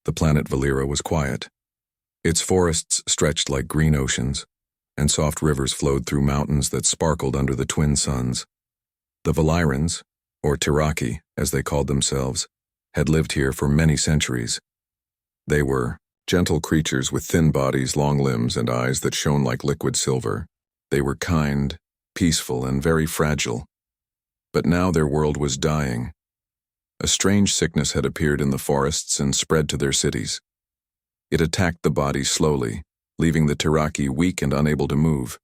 The planet Valera was quiet. Its forests stretched like green oceans, and soft rivers flowed through mountains that sparkled under the twin suns. The Valerans, or Tiraki, as they called themselves, had lived here for many centuries. They were gentle creatures with thin bodies, long limbs, and eyes that shone like liquid silver. They were kind, peaceful, and very fragile. But now their world was dying. A strange sickness had appeared in the forests and spread to their cities. It attacked the body slowly, leaving the Tiraki weak and unable to move.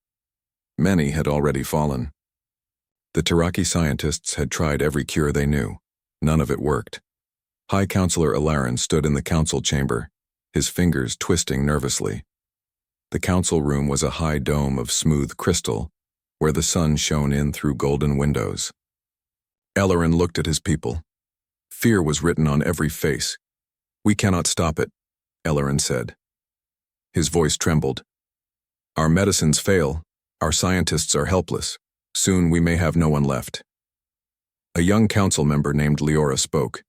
Many had already fallen. The Tiraki scientists had tried every cure they knew. None of it worked. High Counselor Alarin stood in the council chamber, his fingers twisting nervously. The council room was a high dome of smooth crystal, where the sun shone in through golden windows. Alarin looked at his people. Fear was written on every face. "We cannot stop it," Alarin said. His voice trembled. "Our medicines fail. Our scientists are helpless. Soon we may have no one left." A young council member named Leora spoke.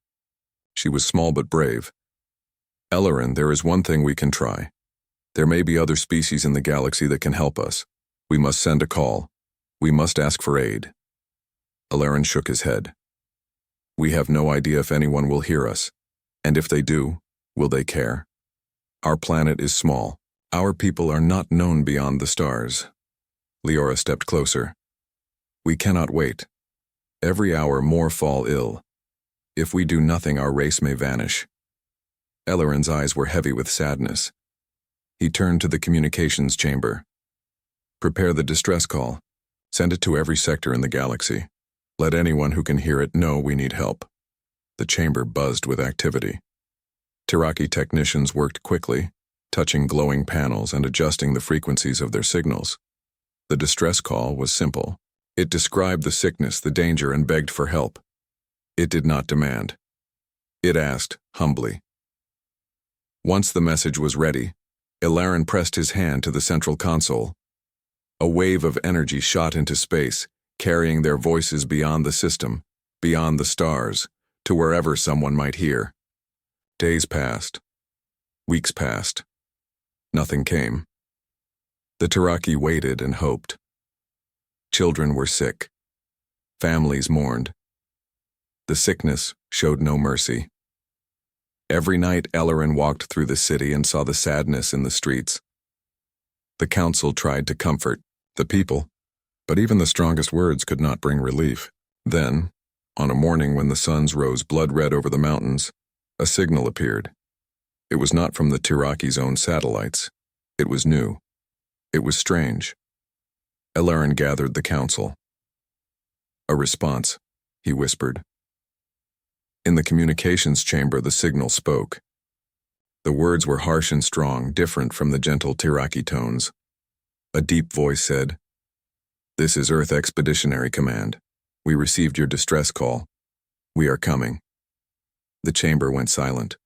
She was small but brave. "Alarin, there is one thing we can try. There may be other species in the galaxy that can help us. We must send a call. We must ask for aid." Alarin shook his head. "We have no idea if anyone will hear us, and if they do, will they care? Our planet is small. Our people are not known beyond the stars." Leora stepped closer. "We cannot wait. Every hour more fall ill. If we do nothing, our race may vanish." Alarin's eyes were heavy with sadness. He turned to the communications chamber. "Prepare the distress call. Send it to every sector in the galaxy. Let anyone who can hear it know we need help." The chamber buzzed with activity. Tiraki technicians worked quickly, touching glowing panels and adjusting the frequencies of their signals. The distress call was simple. It described the sickness, the danger, and begged for help. It did not demand. It asked, humbly. Once the message was ready, Alarin pressed his hand to the central console. A wave of energy shot into space, carrying their voices beyond the system, beyond the stars, to wherever someone might hear. Days passed. Weeks passed. Nothing came. The Tiraki waited and hoped. Children were sick. Families mourned. The sickness showed no mercy. Every night Alarin walked through the city and saw the sadness in the streets. The council tried to comfort the people, but even the strongest words could not bring relief. Then, on a morning when the suns rose blood-red over the mountains, a signal appeared. It was not from the Tiraki's own satellites. It was new. It was strange. Alarin gathered the council. "A response," he whispered. In the communications chamber, the signal spoke. The words were harsh and strong, different from the gentle Tiraki tones. A deep voice said, "This is Earth Expeditionary Command. We received your distress call. We are coming." The chamber went silent.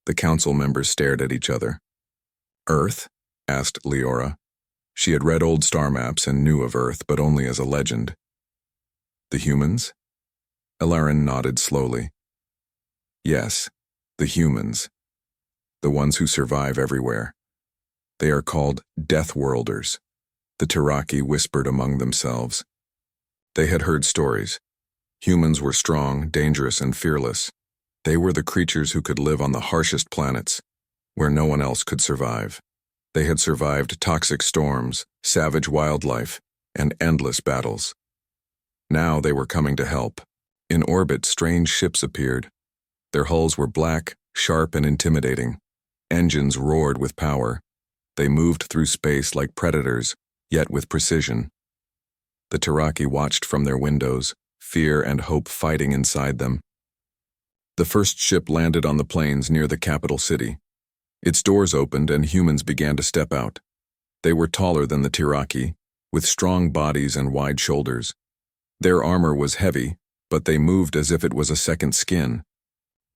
The council members stared at each other. "Earth?" asked Leora. She had read old star maps and knew of Earth, but only as a legend. "The humans?" Alarin nodded slowly. "Yes, the humans. The ones who survive everywhere. They are called Death Worlders," the Tiraki whispered among themselves. They had heard stories. Humans were strong, dangerous, and fearless. They were the creatures who could live on the harshest planets, where no one else could survive. They had survived toxic storms, savage wildlife, and endless battles. Now they were coming to help. In orbit, strange ships appeared. Their hulls were black, sharp, and intimidating. Engines roared with power. They moved through space like predators, yet with precision. The Tiraki watched from their windows, fear and hope fighting inside them. The first ship landed on the plains near the capital city. Its doors opened and humans began to step out. They were taller than the Tiraki, with strong bodies and wide shoulders. Their armor was heavy, but they moved as if it was a second skin.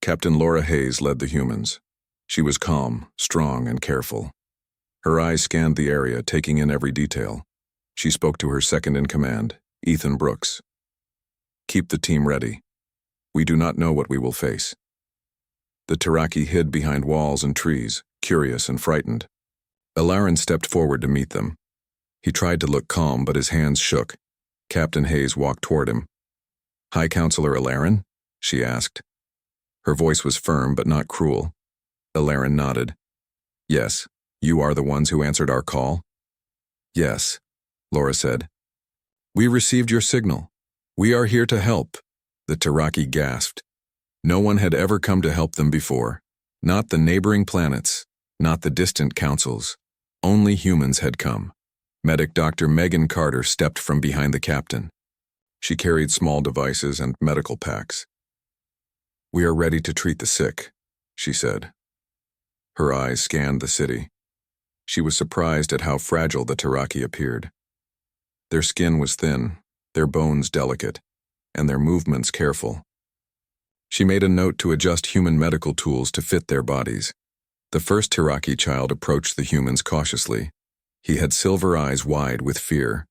Captain Laura Hayes led the humans. She was calm, strong, and careful. Her eyes scanned the area, taking in every detail. She spoke to her second-in-command, Ethan Brooks. "Keep the team ready. We do not know what we will face." The Tiraki hid behind walls and trees, curious and frightened. Alarin stepped forward to meet them. He tried to look calm, but his hands shook. Captain Hayes walked toward him. "High Counselor Alarin?" she asked. Her voice was firm but not cruel. Alarin nodded. "Yes, you are the ones who answered our call?" "Yes," Laura said. "We received your signal. We are here to help." The Tiraki gasped. No one had ever come to help them before. Not the neighboring planets, not the distant councils. Only humans had come. Medic Dr. Megan Carter stepped from behind the captain. She carried small devices and medical packs. "We are ready to treat the sick," she said. Her eyes scanned the city. She was surprised at how fragile the Tiraki appeared. Their skin was thin, their bones delicate, and their movements careful. She made a note to adjust human medical tools to fit their bodies. The first Tiraki child approached the humans cautiously. He had silver eyes wide with fear.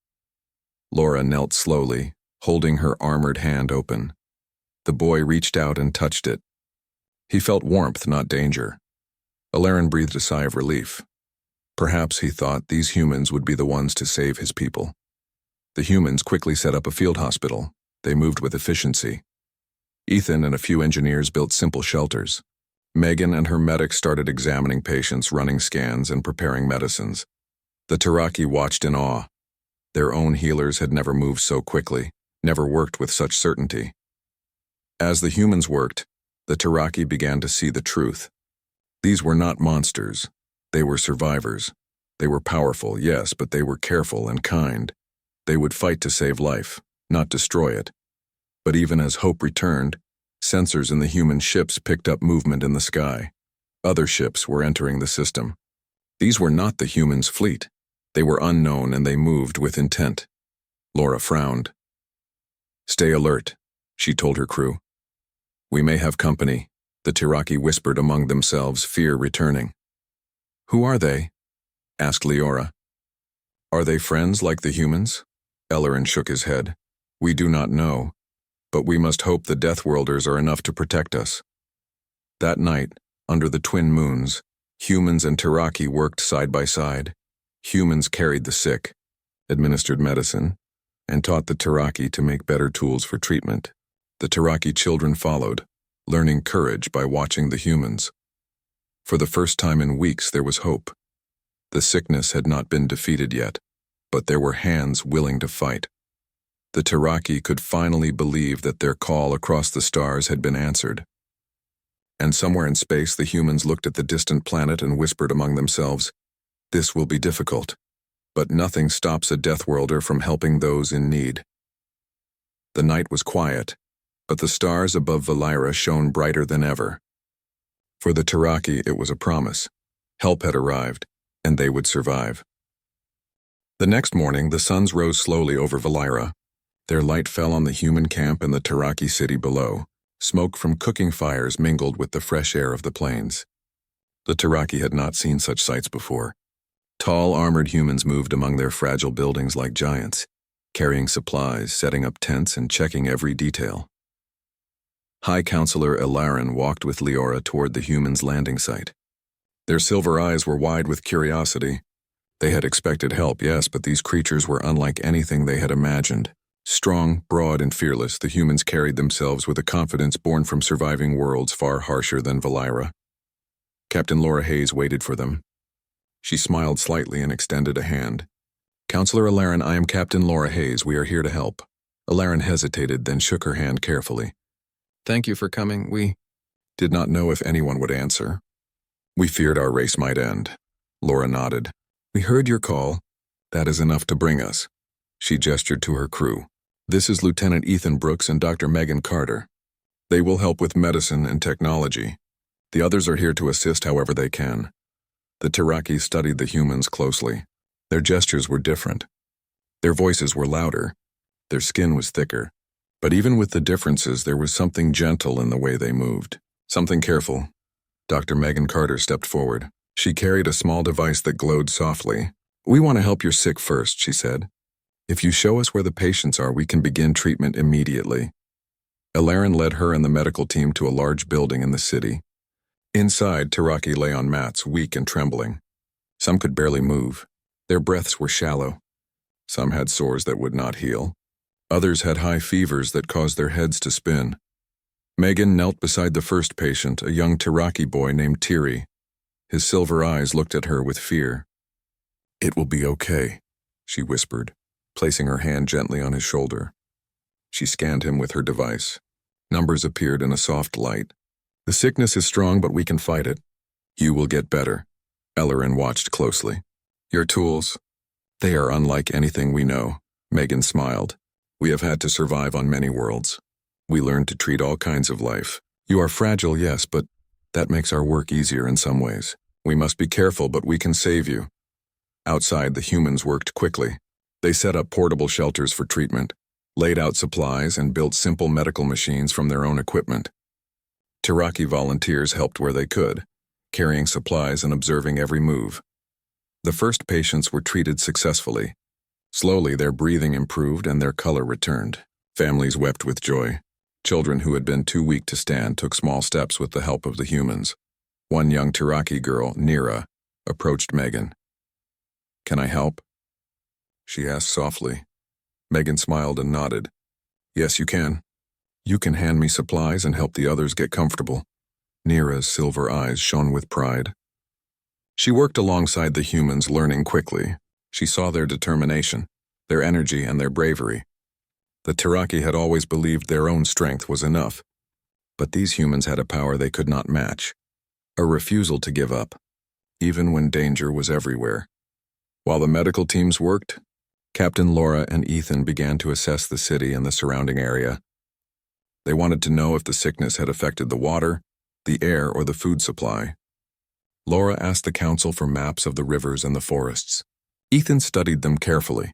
Laura knelt slowly, holding her armored hand open. The boy reached out and touched it. He felt warmth, not danger. Alarin breathed a sigh of relief. Perhaps, he thought, these humans would be the ones to save his people. The humans quickly set up a field hospital. They moved with efficiency. Ethan and a few engineers built simple shelters. Megan and her medics started examining patients, running scans, and preparing medicines. The Tiraki watched in awe. Their own healers had never moved so quickly, never worked with such certainty. As the humans worked, the Tiraki began to see the truth. These were not monsters. They were survivors. They were powerful, yes, but they were careful and kind. They would fight to save life, not destroy it. But even as hope returned, sensors in the human ships picked up movement in the sky. Other ships were entering the system. These were not the humans' fleet. They were unknown and they moved with intent. Laura frowned. "Stay alert," she told her crew. "We may have company," the Tiraki whispered among themselves, fear returning. "Who are they?" asked Leora. "Are they friends like the humans?" Alarin shook his head. "We do not know, but we must hope the Deathworlders are enough to protect us." That night, under the twin moons, humans and Tiraki worked side by side. Humans carried the sick, administered medicine, and taught the Tiraki to make better tools for treatment. The Tiraki children followed, learning courage by watching the humans. For the first time in weeks, there was hope. The sickness had not been defeated yet, but there were hands willing to fight. The Tiraki could finally believe that their call across the stars had been answered. And somewhere in space, the humans looked at the distant planet and whispered among themselves, "This will be difficult, but nothing stops a Deathworlder from helping those in need." The night was quiet, but the stars above Valira shone brighter than ever. For the Tiraki, it was a promise. Help had arrived, and they would survive. The next morning, the suns rose slowly over Valira. Their light fell on the human camp and the Tiraki city below. Smoke from cooking fires mingled with the fresh air of the plains. The Tiraki had not seen such sights before. Tall, armored humans moved among their fragile buildings like giants, carrying supplies, setting up tents, and checking every detail. High Counselor Alarin walked with Leora toward the humans' landing site. Their silver eyes were wide with curiosity. They had expected help, yes, but these creatures were unlike anything they had imagined. Strong, broad, and fearless, the humans carried themselves with a confidence born from surviving worlds far harsher than Valira. Captain Laura Hayes waited for them. She smiled slightly and extended a hand. "Counselor Alarin, I am Captain Laura Hayes. We are here to help." Alarin hesitated, then shook her hand carefully. "Thank you for coming. We did not know if anyone would answer. We feared our race might end." Laura nodded. "We heard your call. That is enough to bring us." She gestured to her crew. "This is Lieutenant Ethan Brooks and Dr. Megan Carter. They will help with medicine and technology. The others are here to assist however they can." The Tiraki studied the humans closely. Their gestures were different. Their voices were louder. Their skin was thicker. But even with the differences, there was something gentle in the way they moved. Something careful. Dr. Megan Carter stepped forward. She carried a small device that glowed softly. "We want to help your sick first," she said. "If you show us where the patients are, we can begin treatment immediately." Alarin led her and the medical team to a large building in the city. Inside, Tiraki lay on mats, weak and trembling. Some could barely move. Their breaths were shallow. Some had sores that would not heal. Others had high fevers that caused their heads to spin. Megan knelt beside the first patient, a young Tiraki boy named Tiri. His silver eyes looked at her with fear. "It will be okay," she whispered, placing her hand gently on his shoulder. She scanned him with her device. Numbers appeared in a soft light. "The sickness is strong, but we can fight it. You will get better." Ellerin watched closely. "Your tools? They are unlike anything we know." Megan smiled. "We have had to survive on many worlds. We learned to treat all kinds of life. You are fragile, yes, but that makes our work easier in some ways. We must be careful, but we can save you." Outside, the humans worked quickly. They set up portable shelters for treatment, laid out supplies, and built simple medical machines from their own equipment. Tiraki volunteers helped where they could, carrying supplies and observing every move. The first patients were treated successfully. Slowly, their breathing improved and their color returned. Families wept with joy. Children who had been too weak to stand took small steps with the help of the humans. One young Tiraki girl, Nira, approached Megan. "Can I help?" she asked softly. Megan smiled and nodded. "Yes, you can. You can hand me supplies and help the others get comfortable." Nira's silver eyes shone with pride. She worked alongside the humans, learning quickly. She saw their determination, their energy, and their bravery. The Tiraki had always believed their own strength was enough, but these humans had a power they could not match, a refusal to give up, even when danger was everywhere. While the medical teams worked, Captain Laura and Ethan began to assess the city and the surrounding area. They wanted to know if the sickness had affected the water, the air, or the food supply. Laura asked the council for maps of the rivers and the forests. Ethan studied them carefully.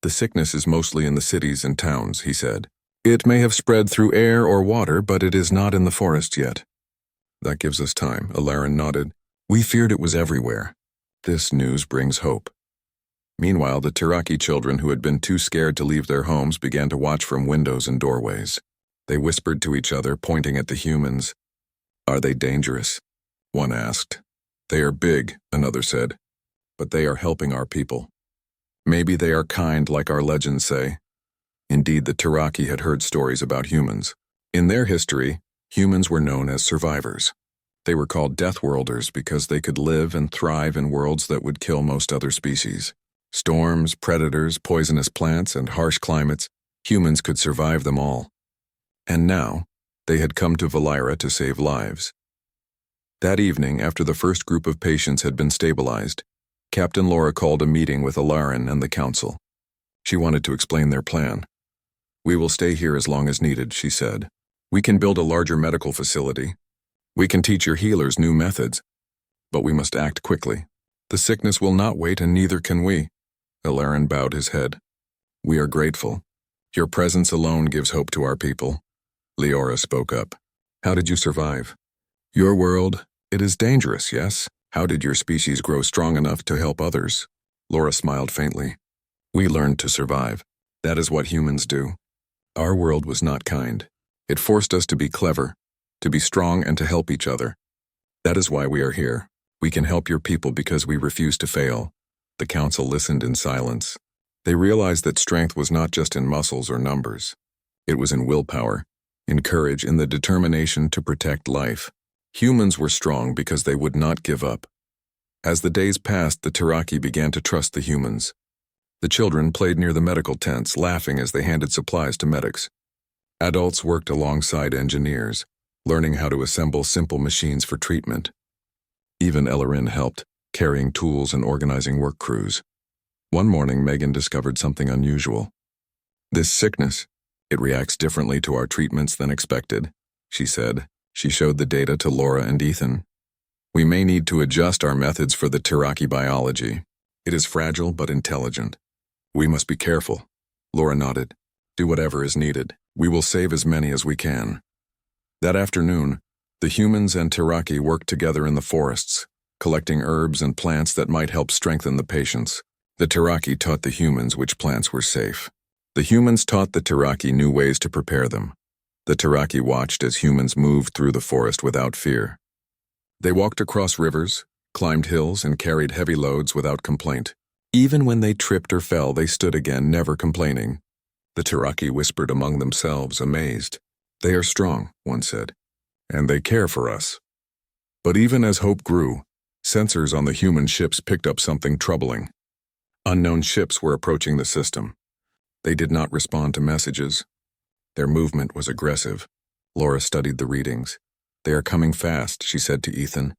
"The sickness is mostly in the cities and towns," he said. "It may have spread through air or water, but it is not in the forest yet." "That gives us time," Alarin nodded. "We feared it was everywhere. This news brings hope." Meanwhile, the Tiraki children who had been too scared to leave their homes began to watch from windows and doorways. They whispered to each other, pointing at the humans. "Are they dangerous?" one asked. "They are big," another said, "but they are helping our people. Maybe they are kind like our legends say." Indeed, the Tiraki had heard stories about humans. In their history, humans were known as survivors. They were called Deathworlders because they could live and thrive in worlds that would kill most other species. Storms, predators, poisonous plants, and harsh climates, humans could survive them all. And now, they had come to Valira to save lives. That evening, after the first group of patients had been stabilized, Captain Laura called a meeting with Alarin and the council. She wanted to explain their plan. "We will stay here as long as needed," she said. "We can build a larger medical facility. We can teach your healers new methods. But we must act quickly. The sickness will not wait, and neither can we." Alarin bowed his head. "We are grateful. Your presence alone gives hope to our people." Leora spoke up. "How did you survive?" "Your world, it is dangerous, yes? How did your species grow strong enough to help others?" Laura smiled faintly. "We learned to survive. That is what humans do. Our world was not kind. It forced us to be clever, to be strong, and to help each other. That is why we are here. We can help your people because we refuse to fail." The council listened in silence. They realized that strength was not just in muscles or numbers. It was in willpower, in courage, in the determination to protect life. Humans were strong because they would not give up. As the days passed, the Tiraki began to trust the humans. The children played near the medical tents, laughing as they handed supplies to medics. Adults worked alongside engineers, learning how to assemble simple machines for treatment. Even Ellerin helped, carrying tools and organizing work crews. One morning, Megan discovered something unusual. "This sickness, it reacts differently to our treatments than expected," she said. She showed the data to Laura and Ethan. "We may need to adjust our methods for the Tiraki biology. It is fragile but intelligent. We must be careful." Laura nodded. "Do whatever is needed. We will save as many as we can." That afternoon, the humans and Tiraki worked together in the forests, collecting herbs and plants that might help strengthen the patients. The Tiraki taught the humans which plants were safe. The humans taught the Tiraki new ways to prepare them. The Tiraki watched as humans moved through the forest without fear. They walked across rivers, climbed hills, and carried heavy loads without complaint. Even when they tripped or fell, they stood again, never complaining. The Tiraki whispered among themselves, amazed. "They are strong," one said, "and they care for us." But even as hope grew, sensors on the human ships picked up something troubling. Unknown ships were approaching the system. They did not respond to messages. Their movement was aggressive. Laura studied the readings. "They are coming fast," she said to Ethan.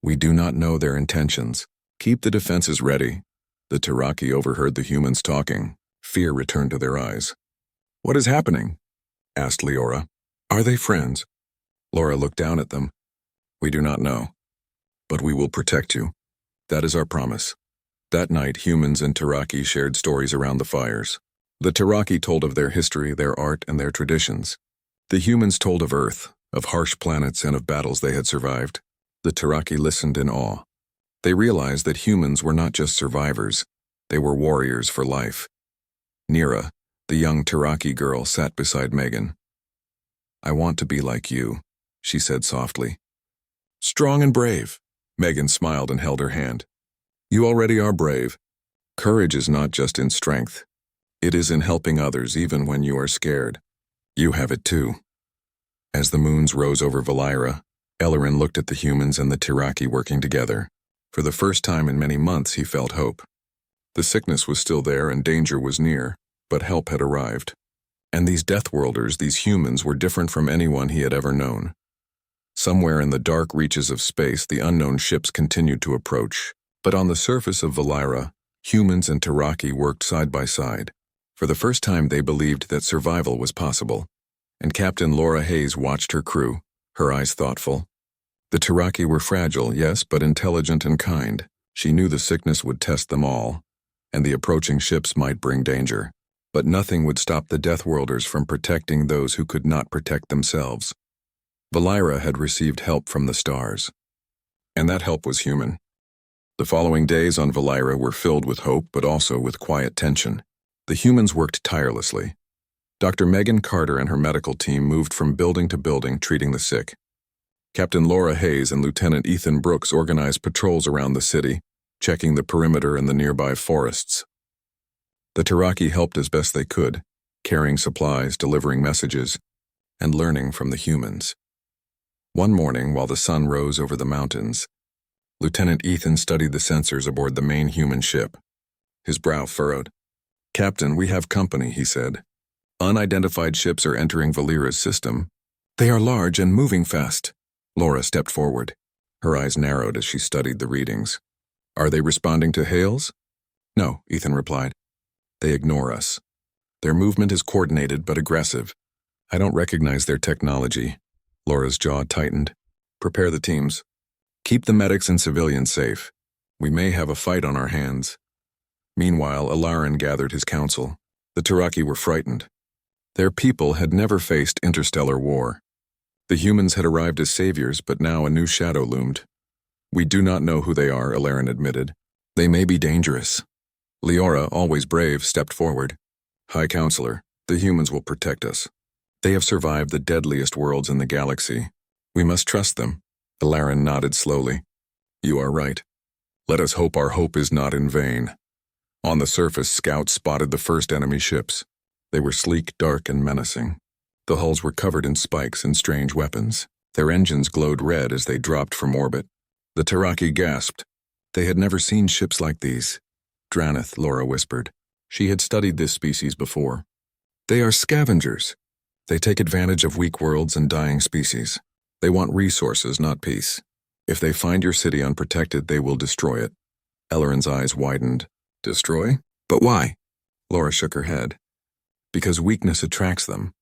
"We do not know their intentions. Keep the defenses ready." The Tiraki overheard the humans talking. Fear returned to their eyes. "What is happening?" asked Leora. "Are they friends?" Laura looked down at them. "We do not know. But we will protect you. That is our promise." That night, humans and Tiraki shared stories around the fires. The Tiraki told of their history, their art, and their traditions. The humans told of Earth, of harsh planets, and of battles they had survived. The Tiraki listened in awe. They realized that humans were not just survivors, they were warriors for life. Nira, the young Tiraki girl, sat beside Megan. "I want to be like you," she said softly. "Strong and brave." Megan smiled and held her hand. "You already are brave. Courage is not just in strength. It is in helping others even when you are scared. You have it too." As the moons rose over Valira, Ellerin looked at the humans and the Tiraki working together. For the first time in many months, he felt hope. The sickness was still there and danger was near, but help had arrived. And these Deathworlders, these humans, were different from anyone he had ever known. Somewhere in the dark reaches of space, the unknown ships continued to approach. But on the surface of Valira, humans and Tiraki worked side by side. For the first time, they believed that survival was possible. And Captain Laura Hayes watched her crew, her eyes thoughtful. The Tiraki were fragile, yes, but intelligent and kind. She knew the sickness would test them all, and the approaching ships might bring danger. But nothing would stop the Deathworlders from protecting those who could not protect themselves. Valira had received help from the stars, and that help was human. The following days on Valira were filled with hope, but also with quiet tension. The humans worked tirelessly. Dr. Megan Carter and her medical team moved from building to building, treating the sick. Captain Laura Hayes and Lieutenant Ethan Brooks organized patrols around the city, checking the perimeter and the nearby forests. The Tiraki helped as best they could, carrying supplies, delivering messages, and learning from the humans. One morning, while the sun rose over the mountains, Lieutenant Ethan studied the sensors aboard the main human ship. His brow furrowed. "Captain, we have company," he said. "Unidentified ships are entering Valira's system. They are large and moving fast." Laura stepped forward. Her eyes narrowed as she studied the readings. "Are they responding to hails?" "No," Ethan replied. "They ignore us. Their movement is coordinated but aggressive. I don't recognize their technology." Laura's jaw tightened. "Prepare the teams. Keep the medics and civilians safe. We may have a fight on our hands." Meanwhile, Alarin gathered his council. The Tiraki were frightened. Their people had never faced interstellar war. The humans had arrived as saviors, but now a new shadow loomed. "We do not know who they are," Alarin admitted. "They may be dangerous." Leora, always brave, stepped forward. "High Counselor, the humans will protect us. They have survived the deadliest worlds in the galaxy. We must trust them." Alarin nodded slowly. "You are right. Let us hope our hope is not in vain." On the surface, scouts spotted the first enemy ships. They were sleek, dark, and menacing. The hulls were covered in spikes and strange weapons. Their engines glowed red as they dropped from orbit. The Tiraki gasped. They had never seen ships like these. "Dranith," Laura whispered. She had studied this species before. "They are scavengers. They take advantage of weak worlds and dying species. They want resources, not peace. If they find your city unprotected, they will destroy it." Ellerin's eyes widened. "Destroy? But why?" Laura shook her head. "Because weakness attracts them.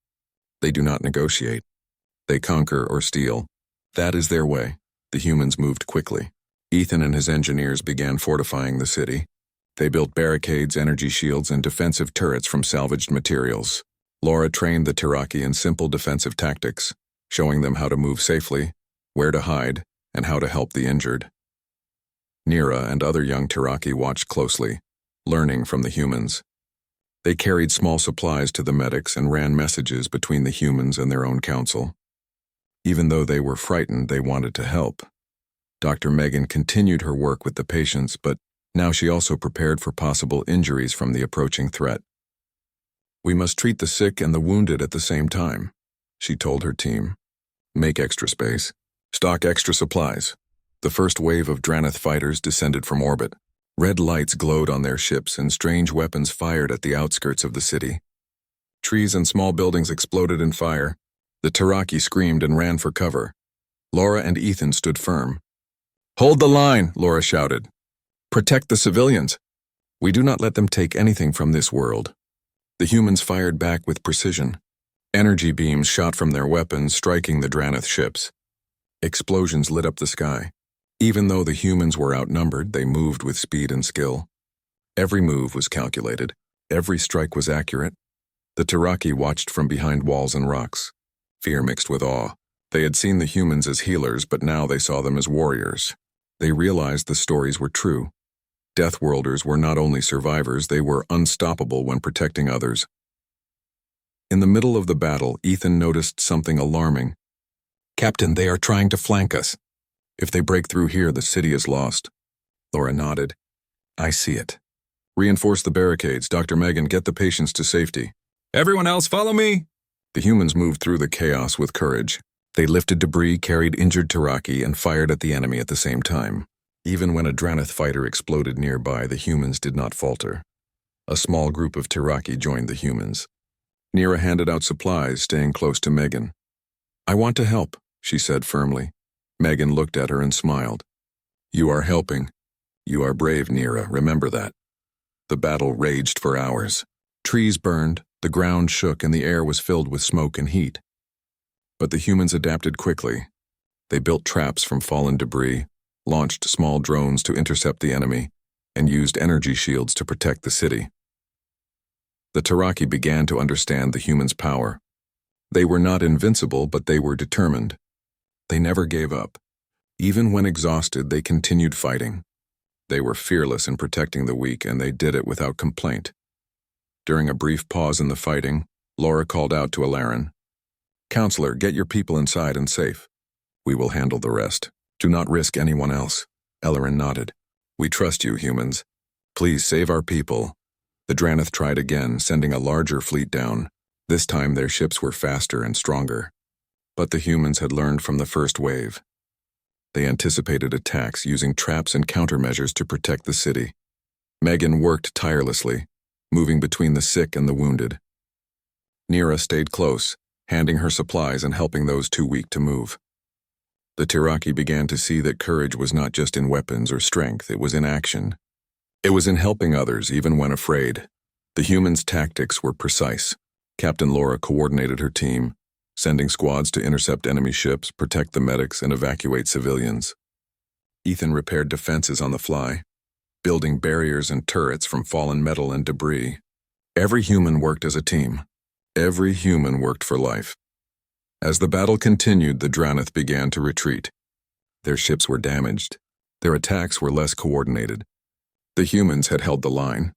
They do not negotiate. They conquer or steal. That is their way." The humans moved quickly. Ethan and his engineers began fortifying the city. They built barricades, energy shields, and defensive turrets from salvaged materials. Laura trained the Tiraki in simple defensive tactics, showing them how to move safely, where to hide, and how to help the injured. Nira and other young Tiraki watched closely, learning from the humans. They carried small supplies to the medics and ran messages between the humans and their own council. Even though they were frightened, they wanted to help. Dr. Megan continued her work with the patients, but now she also prepared for possible injuries from the approaching threat. "We must treat the sick and the wounded at the same time," she told her team. "Make extra space. Stock extra supplies." The first wave of Drannith fighters descended from orbit. Red lights glowed on their ships and strange weapons fired at the outskirts of the city. Trees and small buildings exploded in fire. The Tiraki screamed and ran for cover. Laura and Ethan stood firm. "Hold the line," Laura shouted. "Protect the civilians. We do not let them take anything from this world." The humans fired back with precision. Energy beams shot from their weapons, striking the Drannith ships. Explosions lit up the sky. Even though the humans were outnumbered, they moved with speed and skill. Every move was calculated. Every strike was accurate. The Tiraki watched from behind walls and rocks. Fear mixed with awe. They had seen the humans as healers, but now they saw them as warriors. They realized the stories were true. Deathworlders were not only survivors, they were unstoppable when protecting others. In the middle of the battle, Ethan noticed something alarming. "Captain, they are trying to flank us. If they break through here, the city is lost." Laura nodded. "I see it. Reinforce the barricades. Dr. Megan, get the patients to safety." "Everyone else, follow me!" The humans moved through the chaos with courage. They lifted debris, carried injured Tiraki, and fired at the enemy at the same time. Even when a Drannith fighter exploded nearby, the humans did not falter. A small group of Tiraki joined the humans. Nira handed out supplies, staying close to Megan. "I want to help," she said firmly. Megan looked at her and smiled. "You are helping. You are brave, Nira, remember that." The battle raged for hours. Trees burned, the ground shook, and the air was filled with smoke and heat. But the humans adapted quickly. They built traps from fallen debris, launched small drones to intercept the enemy, and used energy shields to protect the city. The Tiraki began to understand the humans' power. They were not invincible, but they were determined. They never gave up. Even when exhausted, they continued fighting. They were fearless in protecting the weak, and they did it without complaint. During a brief pause in the fighting, Laura called out to Alarin. "Counselor, get your people inside and safe. We will handle the rest. Do not risk anyone else." Alarin nodded. "We trust you, humans. Please save our people." The Drannith tried again, sending a larger fleet down. This time their ships were faster and stronger. But the humans had learned from the first wave. They anticipated attacks, using traps and countermeasures to protect the city. Megan worked tirelessly, moving between the sick and the wounded. Nira stayed close, handing her supplies and helping those too weak to move. The Tiraki began to see that courage was not just in weapons or strength, it was in action. It was in helping others, even when afraid. The humans' tactics were precise. Captain Laura coordinated her team, sending squads to intercept enemy ships, protect the medics, and evacuate civilians. Ethan repaired defenses on the fly, building barriers and turrets from fallen metal and debris. Every human worked as a team. Every human worked for life. As the battle continued, the Drannith began to retreat. Their ships were damaged. Their attacks were less coordinated. The humans had held the line.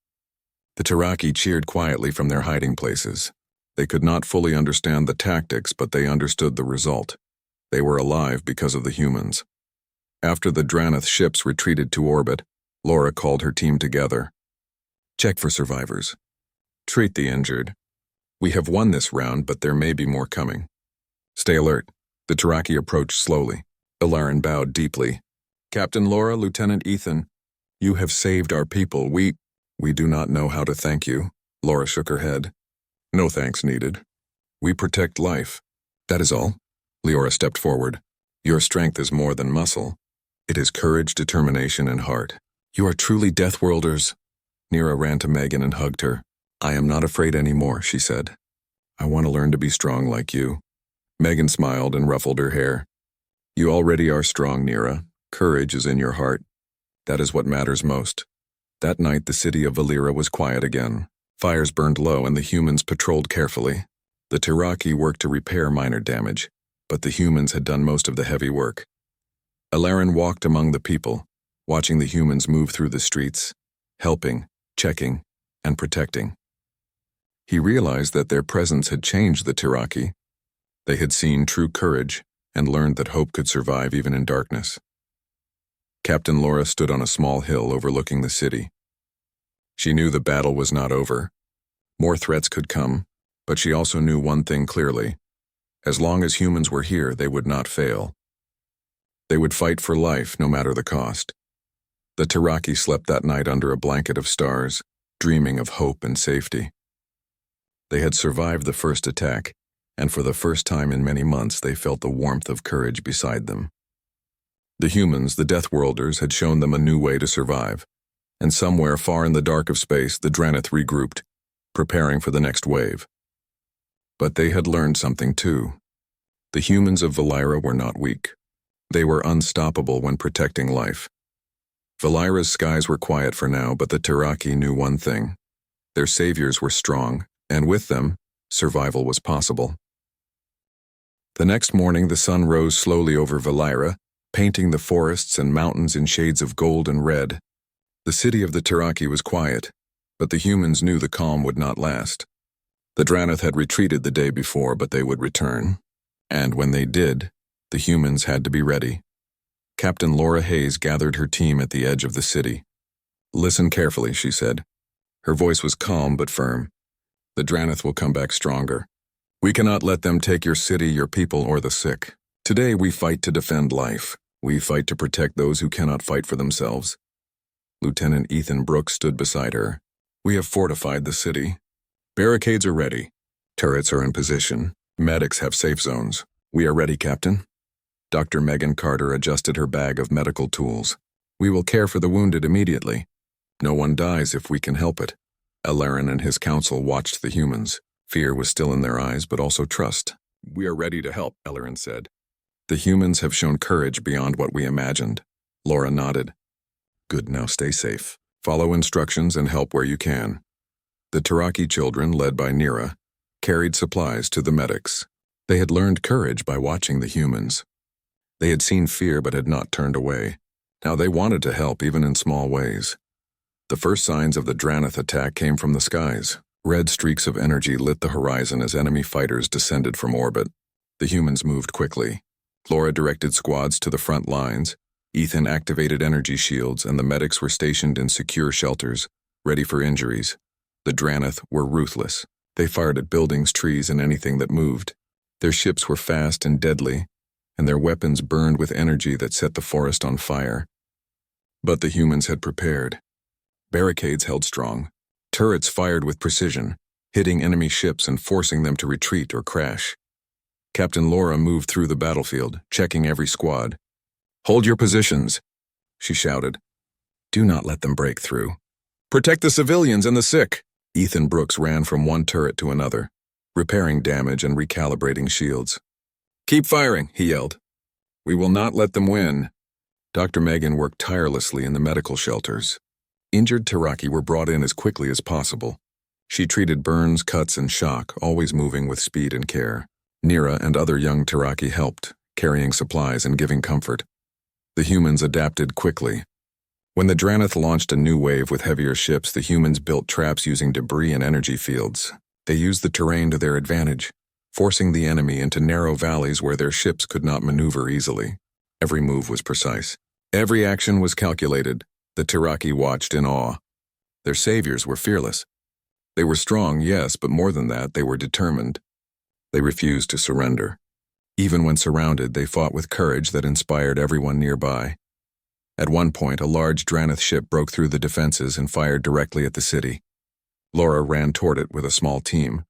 The Tiraki cheered quietly from their hiding places. They could not fully understand the tactics, but they understood the result. They were alive because of the humans. After the Drannith ships retreated to orbit, Laura called her team together. "Check for survivors. Treat the injured. We have won this round, but there may be more coming. Stay alert." The Tiraki approached slowly. Alarin bowed deeply. "Captain Laura, Lieutenant Ethan, you have saved our people. We do not know how to thank you." Laura shook her head. "No thanks needed. We protect life. That is all." Leora stepped forward. "Your strength is more than muscle. It is courage, determination, and heart. You are truly Deathworlders." Nira ran to Megan and hugged her. "I am not afraid anymore," she said. "I want to learn to be strong like you." Megan smiled and ruffled her hair. "You already are strong, Nira. Courage is in your heart. That is what matters most." That night, the city of Valera was quiet again. Fires burned low and the humans patrolled carefully. The Tiraki worked to repair minor damage, but the humans had done most of the heavy work. Alarin walked among the people, watching the humans move through the streets, helping, checking, and protecting. He realized that their presence had changed the Tiraki. They had seen true courage and learned that hope could survive even in darkness. Captain Laura stood on a small hill overlooking the city. She knew the battle was not over. More threats could come, but she also knew one thing clearly. As long as humans were here, they would not fail. They would fight for life, no matter the cost. The Tiraki slept that night under a blanket of stars, dreaming of hope and safety. They had survived the first attack, and for the first time in many months they felt the warmth of courage beside them. The humans, the Deathworlders, had shown them a new way to survive, and somewhere far in the dark of space the Drannith regrouped, preparing for the next wave. But they had learned something too. The humans of Valira were not weak. They were unstoppable when protecting life. Valira's skies were quiet for now, but the Tiraki knew one thing. Their saviors were strong, and with them, survival was possible. The next morning the sun rose slowly over Valira, painting the forests and mountains in shades of gold and red. The city of the Tiraki was quiet, but the humans knew the calm would not last. The Drannith had retreated the day before, but they would return. And when they did, the humans had to be ready. Captain Laura Hayes gathered her team at the edge of the city. "Listen carefully," she said. Her voice was calm but firm. "The Drannith will come back stronger. We cannot let them take your city, your people, or the sick. Today we fight to defend life. We fight to protect those who cannot fight for themselves." Lieutenant Ethan Brooks stood beside her. "We have fortified the city. Barricades are ready. Turrets are in position. Medics have safe zones. We are ready, Captain." Dr. Megan Carter adjusted her bag of medical tools. "We will care for the wounded immediately. No one dies if we can help it." Alarin and his council watched the humans. Fear was still in their eyes, but also trust. "We are ready to help," Alarin said. "The humans have shown courage beyond what we imagined." Laura nodded. "Good, now stay safe. Follow instructions and help where you can." The Tiraki children, led by Nira, carried supplies to the medics. They had learned courage by watching the humans. They had seen fear but had not turned away. Now they wanted to help, even in small ways. The first signs of the Drannith attack came from the skies. Red streaks of energy lit the horizon as enemy fighters descended from orbit. The humans moved quickly. Laura directed squads to the front lines. Ethan activated energy shields, and the medics were stationed in secure shelters, ready for injuries. The Drannith were ruthless. They fired at buildings, trees, and anything that moved. Their ships were fast and deadly, and their weapons burned with energy that set the forest on fire. But the humans had prepared. Barricades held strong. Turrets fired with precision, hitting enemy ships and forcing them to retreat or crash. Captain Laura moved through the battlefield, checking every squad. "Hold your positions," she shouted. "Do not let them break through. Protect the civilians and the sick." Ethan Brooks ran from one turret to another, repairing damage and recalibrating shields. "Keep firing," he yelled. "We will not let them win." Dr. Megan worked tirelessly in the medical shelters. Injured Tiraki were brought in as quickly as possible. She treated burns, cuts, and shock, always moving with speed and care. Nira and other young Tiraki helped, carrying supplies and giving comfort. The humans adapted quickly. When the Drannith launched a new wave with heavier ships, the humans built traps using debris and energy fields. They used the terrain to their advantage, forcing the enemy into narrow valleys where their ships could not maneuver easily. Every move was precise. Every action was calculated. The Tiraki watched in awe. Their saviors were fearless. They were strong, yes, but more than that, they were determined. They refused to surrender. Even when surrounded, they fought with courage that inspired everyone nearby. At one point, a large Drannith ship broke through the defenses and fired directly at the city. Laura ran toward it with a small team.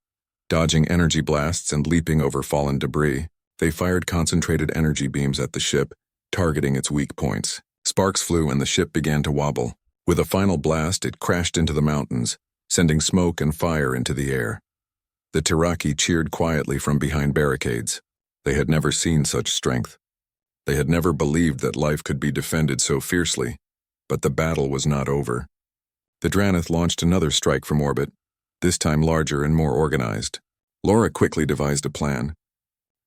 Dodging energy blasts and leaping over fallen debris, they fired concentrated energy beams at the ship, targeting its weak points. Sparks flew and the ship began to wobble. With a final blast, it crashed into the mountains, sending smoke and fire into the air. The Tiraki cheered quietly from behind barricades. They had never seen such strength. They had never believed that life could be defended so fiercely, but the battle was not over. The Drannith launched another strike from orbit, this time larger and more organized. Laura quickly devised a plan.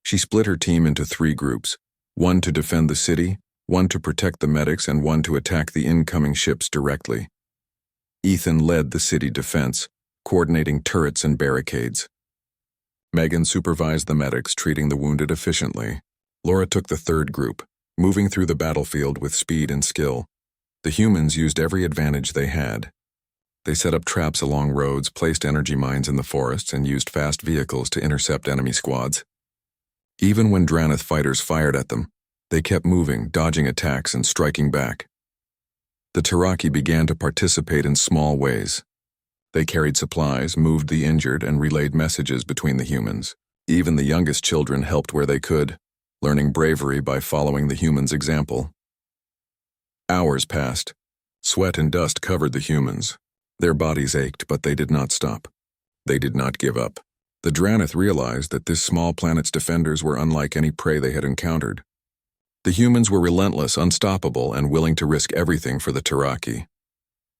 She split her team into 3 groups, one to defend the city, one to protect the medics, and one to attack the incoming ships directly. Ethan led the city defense, coordinating turrets and barricades. Megan supervised the medics, treating the wounded efficiently. Laura took the 3rd group, moving through the battlefield with speed and skill. The humans used every advantage they had. They set up traps along roads, placed energy mines in the forests, and used fast vehicles to intercept enemy squads. Even when Drannith fighters fired at them, they kept moving, dodging attacks and striking back. The Tiraki began to participate in small ways. They carried supplies, moved the injured, and relayed messages between the humans. Even the youngest children helped where they could, learning bravery by following the humans' example. Hours passed. Sweat and dust covered the humans. Their bodies ached, but they did not stop. They did not give up. The Drannith realized that this small planet's defenders were unlike any prey they had encountered. The humans were relentless, unstoppable, and willing to risk everything for the Tiraki.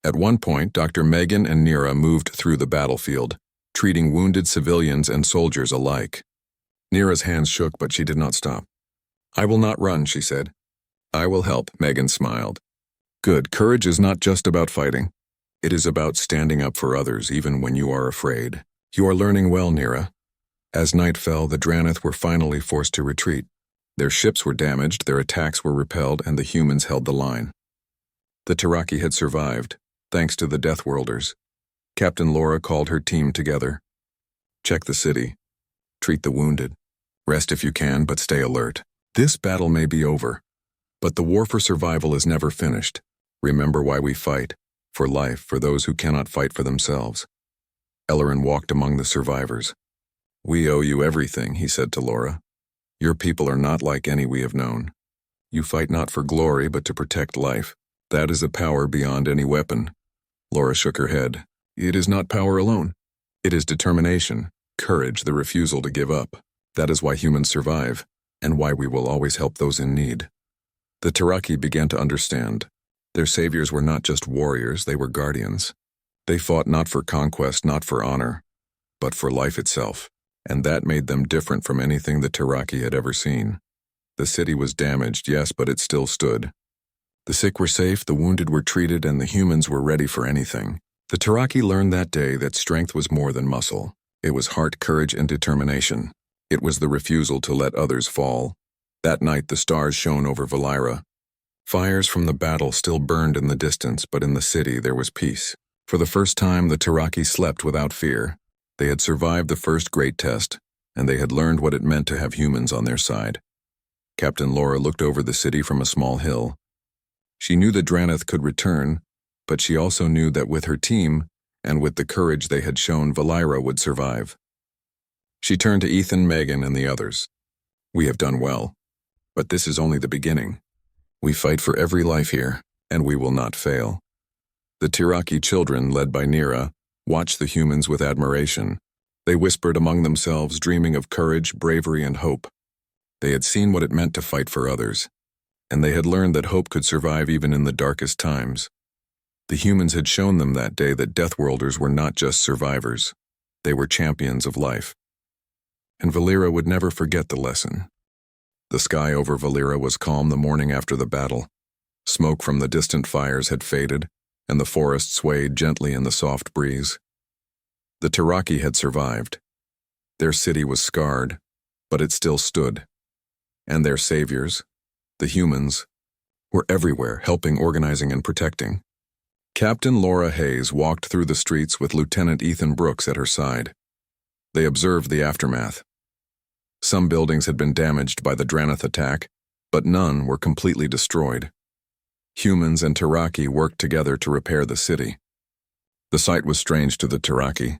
At one point, Dr. Megan and Nira moved through the battlefield, treating wounded civilians and soldiers alike. Nira's hands shook, but she did not stop. "I will not run," she said. "I will help," Megan smiled. "Good. Courage is not just about fighting. It is about standing up for others, even when you are afraid. You are learning well, Nira." As night fell, the Drannith were finally forced to retreat. Their ships were damaged, their attacks were repelled, and the humans held the line. The Tiraki had survived, thanks to the Deathworlders. Captain Laura called her team together. "Check the city. Treat the wounded. Rest if you can, but stay alert. This battle may be over, but the war for survival is never finished. Remember why we fight. For life, for those who cannot fight for themselves." Ellerin walked among the survivors. "We owe you everything," he said to Laura. "Your people are not like any we have known. You fight not for glory, but to protect life. That is a power beyond any weapon." Laura shook her head. "It is not power alone. It is determination, courage, the refusal to give up. That is why humans survive, and why we will always help those in need." The Tiraki began to understand. Their saviors were not just warriors, they were guardians. They fought not for conquest, not for honor, but for life itself, and that made them different from anything the Tiraki had ever seen. The city was damaged, yes, but it still stood. The sick were safe, the wounded were treated, and the humans were ready for anything. The Tiraki learned that day that strength was more than muscle. It was heart, courage, and determination. It was the refusal to let others fall. That night the stars shone over Valira. Fires from the battle still burned in the distance, but in the city there was peace. For the first time, the Tiraki slept without fear. They had survived the first great test, and they had learned what it meant to have humans on their side. Captain Laura looked over the city from a small hill. She knew that Drannith could return, but she also knew that with her team, and with the courage they had shown, Valira would survive. She turned to Ethan, Megan, and the others. "We have done well, but this is only the beginning. We fight for every life here, and we will not fail." The Tiraki children, led by Nira, watched the humans with admiration. They whispered among themselves, dreaming of courage, bravery, and hope. They had seen what it meant to fight for others, and they had learned that hope could survive even in the darkest times. The humans had shown them that day that Deathworlders were not just survivors. They were champions of life. And Valira would never forget the lesson. The sky over Valira was calm the morning after the battle. Smoke from the distant fires had faded, and the forest swayed gently in the soft breeze. The Tiraki had survived. Their city was scarred, but it still stood. And their saviors, the humans, were everywhere, helping, organizing, and protecting. Captain Laura Hayes walked through the streets with Lieutenant Ethan Brooks at her side. They observed the aftermath. Some buildings had been damaged by the Drannith attack, but none were completely destroyed. Humans and Tiraki worked together to repair the city. The sight was strange to the Tiraki.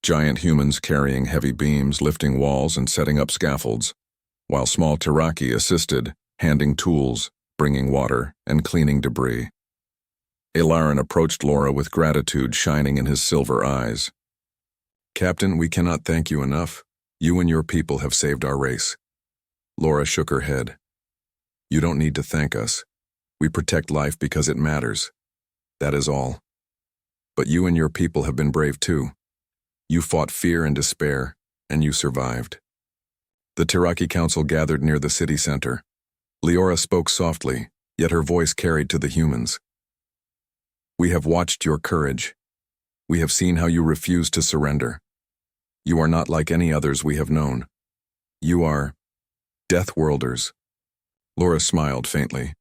Giant humans carrying heavy beams, lifting walls, and setting up scaffolds, while small Tiraki assisted, handing tools, bringing water, and cleaning debris. Ilarin approached Laura with gratitude shining in his silver eyes. "Captain, we cannot thank you enough. You and your people have saved our race." Laura shook her head. "You don't need to thank us. We protect life because it matters. That is all. But you and your people have been brave too. You fought fear and despair, and you survived." The Tiraki Council gathered near the city center. Leora spoke softly, yet her voice carried to the humans. "We have watched your courage. We have seen how you refuse to surrender. You are not like any others we have known. You are Deathworlders. Laura smiled faintly.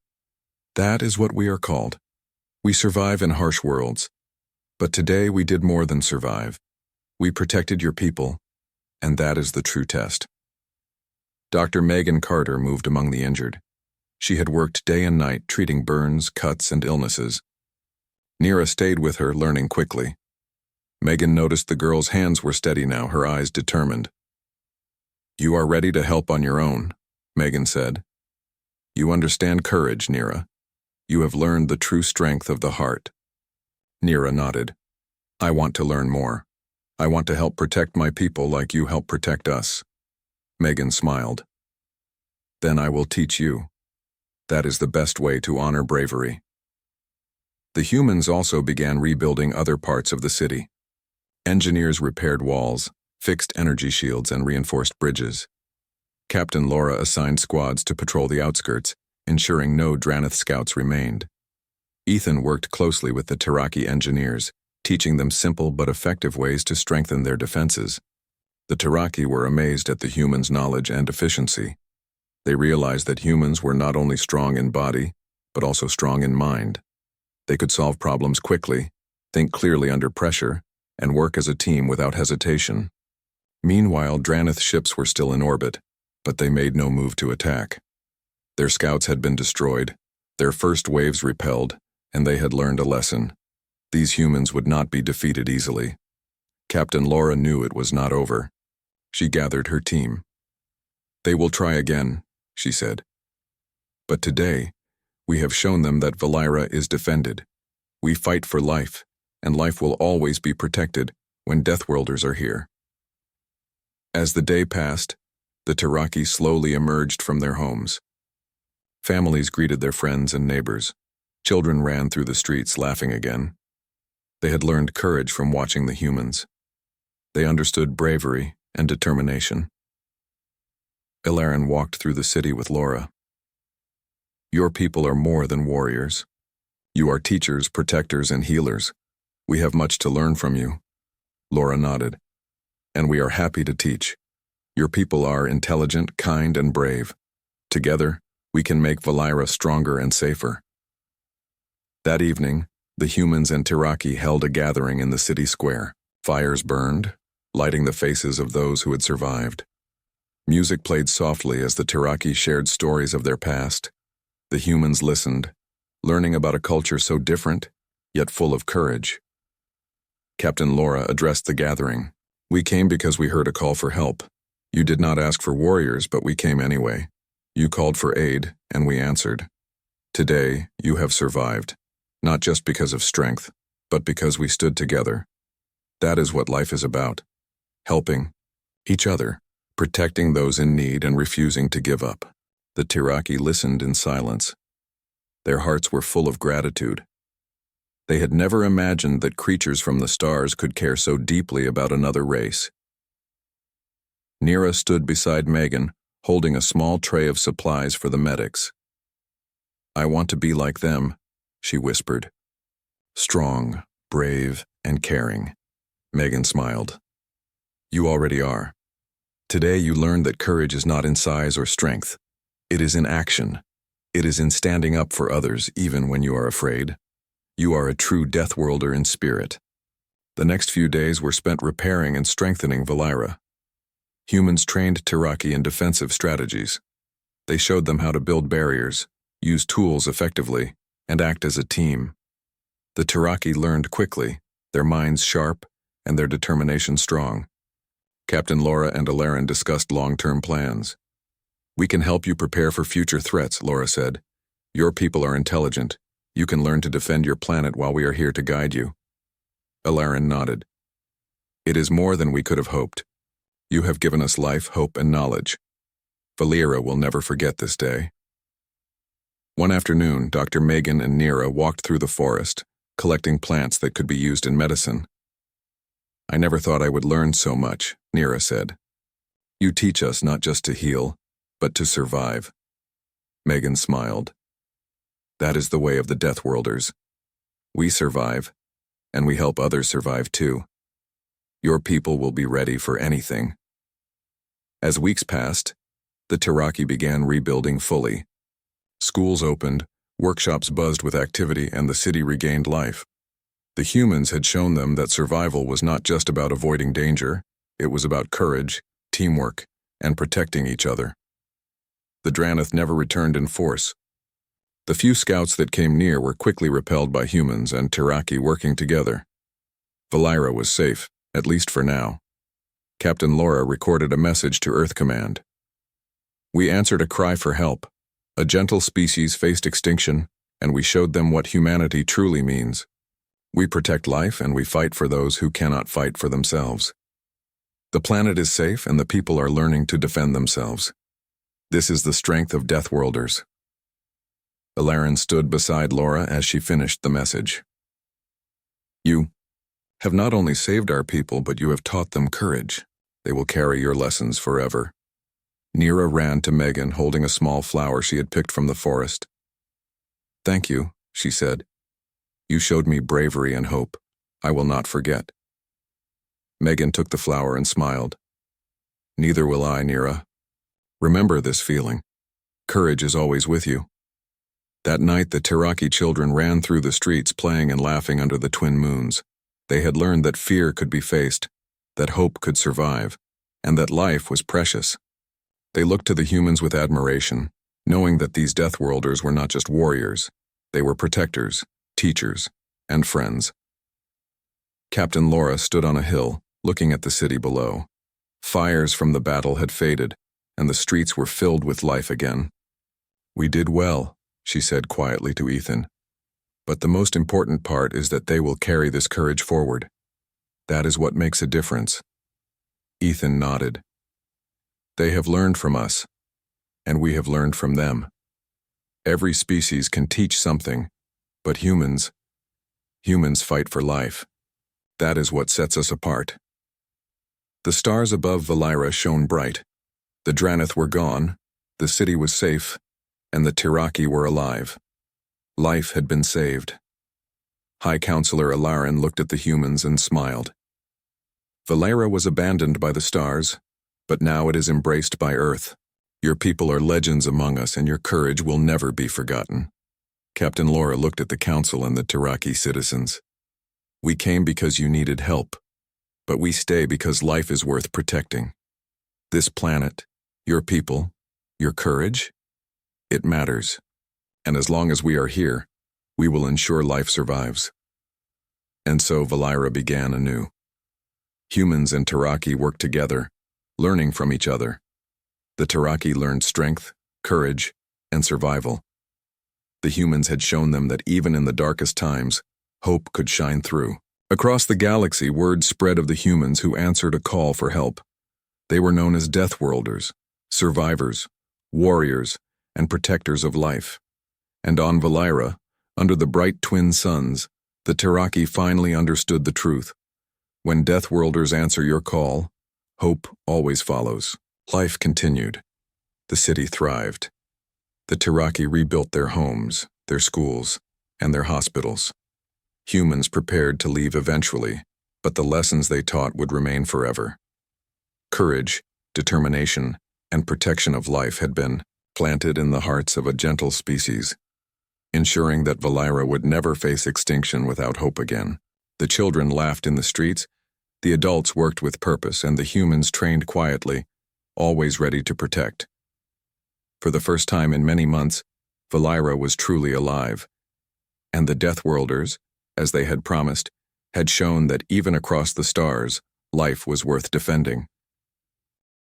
That is what we are called. We survive in harsh worlds. But today we did more than survive. We protected your people, and that is the true test. Dr. Megan Carter moved among the injured. She had worked day and night treating burns, cuts, and illnesses. Nira stayed with her, learning quickly. Megan noticed the girl's hands were steady now, her eyes determined. You are ready to help on your own, Megan said. You understand courage, Nira. You have learned the true strength of the heart. Nira nodded. I want to learn more. I want to help protect my people like you help protect us. Megan smiled. Then I will teach you. That is the best way to honor bravery. The humans also began rebuilding other parts of the city. Engineers repaired walls, fixed energy shields, and reinforced bridges. Captain Laura assigned squads to patrol the outskirts, ensuring no Drannith scouts remained. Ethan worked closely with the Tiraki engineers, teaching them simple but effective ways to strengthen their defenses. The Tiraki were amazed at the humans' knowledge and efficiency. They realized that humans were not only strong in body, but also strong in mind. They could solve problems quickly, think clearly under pressure, and work as a team without hesitation. Meanwhile, Drannith ships were still in orbit, but they made no move to attack. Their scouts had been destroyed, their first waves repelled, and they had learned a lesson. These humans would not be defeated easily. Captain Laura knew it was not over. She gathered her team. They will try again, she said. But today, we have shown them that Valira is defended. We fight for life, and life will always be protected when Deathworlders are here. As the day passed, the Tiraki slowly emerged from their homes. Families greeted their friends and neighbors. Children ran through the streets laughing again. They had learned courage from watching the humans. They understood bravery and determination. Ilaren walked through the city with Laura. Your people are more than warriors. You are teachers, protectors, and healers. We have much to learn from you. Laura nodded. And we are happy to teach. Your people are intelligent, kind, and brave. Together, we can make Valira stronger and safer. That evening, the humans and Tiraki held a gathering in the city square. Fires burned, lighting the faces of those who had survived. Music played softly as the Tiraki shared stories of their past. The humans listened, learning about a culture so different, yet full of courage. Captain Laura addressed the gathering. We came because we heard a call for help. You did not ask for warriors, but we came anyway. You called for aid, and we answered. Today, you have survived, not just because of strength, but because we stood together. That is what life is about. Helping each other, protecting those in need, and refusing to give up. The Tiraki listened in silence. Their hearts were full of gratitude. They had never imagined that creatures from the stars could care so deeply about another race. Nira stood beside Megan, holding a small tray of supplies for the medics. I want to be like them, she whispered. Strong, brave, and caring. Megan smiled. You already are. Today you learned that courage is not in size or strength. It is in action. It is in standing up for others even when you are afraid. You are a true Deathworlder in spirit. The next few days were spent repairing and strengthening Valira. Humans trained Tiraki in defensive strategies. They showed them how to build barriers, use tools effectively, and act as a team. The Tiraki learned quickly, their minds sharp, and their determination strong. Captain Laura and Ilaren discussed long-term plans. We can help you prepare for future threats, Laura said. Your people are intelligent. You can learn to defend your planet while we are here to guide you. Ilaren nodded. It is more than we could have hoped. You have given us life, hope, and knowledge. Valira will never forget this day. One afternoon, Dr. Megan and Nira walked through the forest, collecting plants that could be used in medicine. I never thought I would learn so much, Nira said. You teach us not just to heal, but to survive. Megan smiled. That is the way of the Deathworlders. We survive, and we help others survive too. Your people will be ready for anything. As weeks passed, the Tiraki began rebuilding fully. Schools opened, workshops buzzed with activity, and the city regained life. The humans had shown them that survival was not just about avoiding danger, it was about courage, teamwork, and protecting each other. The Draneth never returned in force. The few scouts that came near were quickly repelled by humans and Tiraki working together. Valira was safe, at least for now. Captain Laura recorded a message to Earth Command. We answered a cry for help. A gentle species faced extinction, and we showed them what humanity truly means. We protect life and we fight for those who cannot fight for themselves. The planet is safe and the people are learning to defend themselves. This is the strength of Deathworlders. Ilaren stood beside Laura as she finished the message. You have not only saved our people, but you have taught them courage. They will carry your lessons forever. Nira ran to Megan, holding a small flower she had picked from the forest. Thank you, she said. You showed me bravery and hope. I will not forget. Megan took the flower and smiled. Neither will I, Nira. Remember this feeling. Courage is always with you. That night, the Tiraki children ran through the streets playing and laughing under the twin moons. They had learned that fear could be faced, that hope could survive, and that life was precious. They looked to the humans with admiration, knowing that these Deathworlders were not just warriors, they were protectors, teachers, and friends. Captain Laura stood on a hill, looking at the city below. Fires from the battle had faded, and the streets were filled with life again. We did well, she said quietly to Ethan. But the most important part is that they will carry this courage forward. That is what makes a difference. Ethan nodded. They have learned from us, and we have learned from them. Every species can teach something, but humans fight for life. That is what sets us apart. The stars above Valira shone bright. The Draneth were gone, the city was safe, and the Tiraki were alive. Life had been saved. High Counselor Ilaren looked at the humans and smiled. Valira was abandoned by the stars, but now it is embraced by Earth. Your people are legends among us, and your courage will never be forgotten. Captain Laura looked at the council and the Tiraki citizens. We came because you needed help, but we stay because life is worth protecting. This planet, your people, your courage, it matters. And as long as we are here, we will ensure life survives. And so Valira began anew. Humans and Tiraki worked together, learning from each other. The Tiraki learned strength, courage, and survival. The humans had shown them that even in the darkest times, hope could shine through. Across the galaxy, word spread of the humans who answered a call for help. They were known as Deathworlders, survivors, warriors, and protectors of life. And on Valira, under the bright twin suns, the Tiraki finally understood the truth. When Deathworlders answer your call, hope always follows. Life continued. The city thrived. The Tiraki rebuilt their homes, their schools, and their hospitals. Humans prepared to leave eventually, but the lessons they taught would remain forever. Courage, determination, and protection of life had been planted in the hearts of a gentle species, ensuring that Valira would never face extinction without hope again. The children laughed in the streets, the adults worked with purpose, and the humans trained quietly, always ready to protect. For the first time in many months, Valira was truly alive, and the Deathworlders, as they had promised, had shown that even across the stars, life was worth defending.